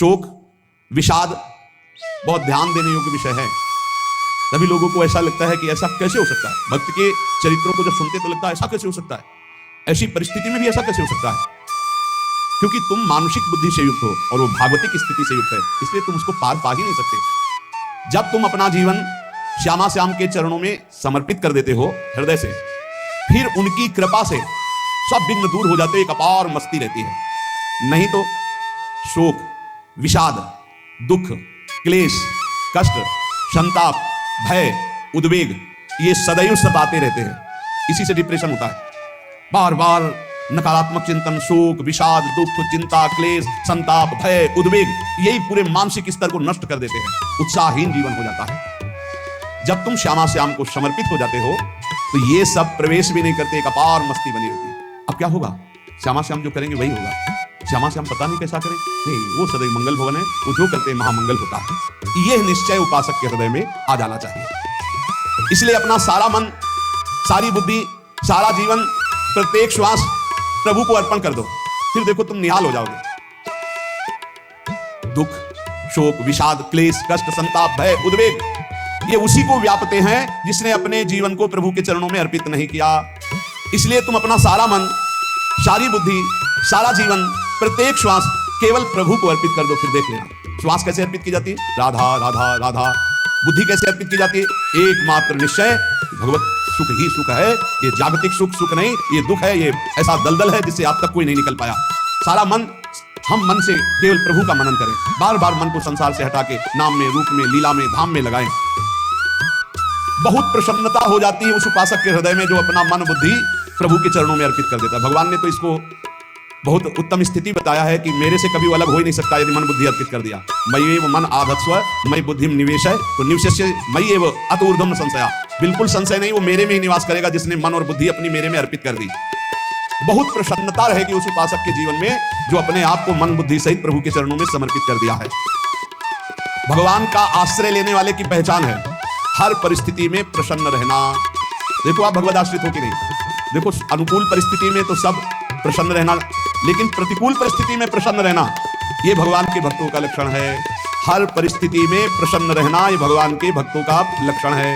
शोक, विषाद बहुत ध्यान देने योग्य विषय है। सभी लोगों को ऐसा लगता है कि ऐसा कैसे हो सकता है, भक्त के चरित्रों को जब सुनते तो लगता है ऐसा कैसे हो सकता है, ऐसी परिस्थिति में भी ऐसा कैसे हो सकता है, क्योंकि तुम मानसिक बुद्धि से युक्त हो और वो भागवतिक स्थिति से युक्त है, इसलिए तुम उसको पार पा ही नहीं सकते। जब तुम अपना जीवन श्यामा श्याम के चरणों में समर्पित कर देते हो हृदय से, फिर उनकी कृपा से सब विघ्न दूर हो जाते, एक अपार मस्ती रहती है। नहीं तो शोक, विषाद, दुख, क्लेश, कष्ट, संताप, भय, उद्वेग ये सदैव सताते रहते हैं। इसी से डिप्रेशन होता है। बार बार नकारात्मक चिंतन, शोक, विषाद, दुख, चिंता, क्लेश, संताप, भय, उद्वेग यही पूरे मानसिक स्तर को नष्ट कर देते हैं। उत्साहहीन जीवन हो जाता है। जब तुम श्यामा श्याम को समर्पित हो जाते हो तो ये सब प्रवेश भी नहीं करते, एक अपार मस्ती बनी रहती है। अब क्या होगा, श्यामा श्याम जो करेंगे वही होगा। श्यामा श्याम पता नहीं कैसा करें, नहीं वो सदैव मंगल भवन है, वो जो करते हैं महामंगल होता है। यह निश्चय उपासक के हृदय में आ जाना चाहिए। इसलिए अपना सारा मन, सारी बुद्धि, सारा जीवन, प्रत्येक श्वास प्रभु को अर्पण कर दो, फिर देखो तुम निहाल हो जाओगे। दुख, शोक, विषाद, क्लेश, कष्ट, संताप, भय, उद्वेग ये उसी को व्यापते हैं जिसने अपने जीवन को प्रभु के चरणों में अर्पित नहीं किया। इसलिए तुम अपना सारा मन, सारी बुद्धि, सारा जीवन, प्रत्येक श्वास केवल प्रभु को अर्पित कर दो, फिर देख लेना। श्वास कैसे अर्पित की जाती है, राधा राधा राधा। बुद्धि कैसे अर्पित की जाती है, एकमात्र निश्चय भगवत सुख ही सुख है, ये जागतिक सुख सुख नहीं, ये दुख है, ये ऐसा दलदल है जिससे आप तक कोई नहीं निकल पाया। सारा मन, हम मन से केवल प्रभु का मनन करें, बार बार मन को संसार से हटा के नाम में, रूप में, लीला में, धाम में लगाएं। बहुत प्रसन्नता हो जाती है उस उपासक के हृदय में जो अपना मन बुद्धि प्रभु के चरणों में अर्पित कर देता है। भगवान ने तो इसको बहुत उत्तम स्थिति बताया है कि मेरे से कभी वो अलग हो ही नहीं सकता यदि मन बुद्धि अर्पित कर दिया। मयि एव मन आधत्स्व मयि बुद्धिम निवेशय तो निवशस्य मयि एव अत ऊर्ध्वं संशया। बिल्कुल संशय नहीं, वो मेरे में ही निवास करेगा जिसने मन और बुद्धि अपनी मेरे में अर्पित कर दी। बहुत प्रसन्नता रहेगी उस उपासक के जीवन में जो अपने आप को मन बुद्धि सहित प्रभु के चरणों में समर्पित कर दिया है। भगवान का आश्रय लेने वाले की पहचान है हर परिस्थिति में प्रसन्न रहना। देखो आप भगवद आश्रित हो कि नहीं, देखो अनुकूल परिस्थिति में तो सब प्रसन्न रहना, लेकिन प्रतिकूल परिस्थिति में प्रसन्न रहना ये भगवान के भक्तों का लक्षण है। हर परिस्थिति में प्रसन्न रहना ये भगवान के भक्तों का लक्षण है।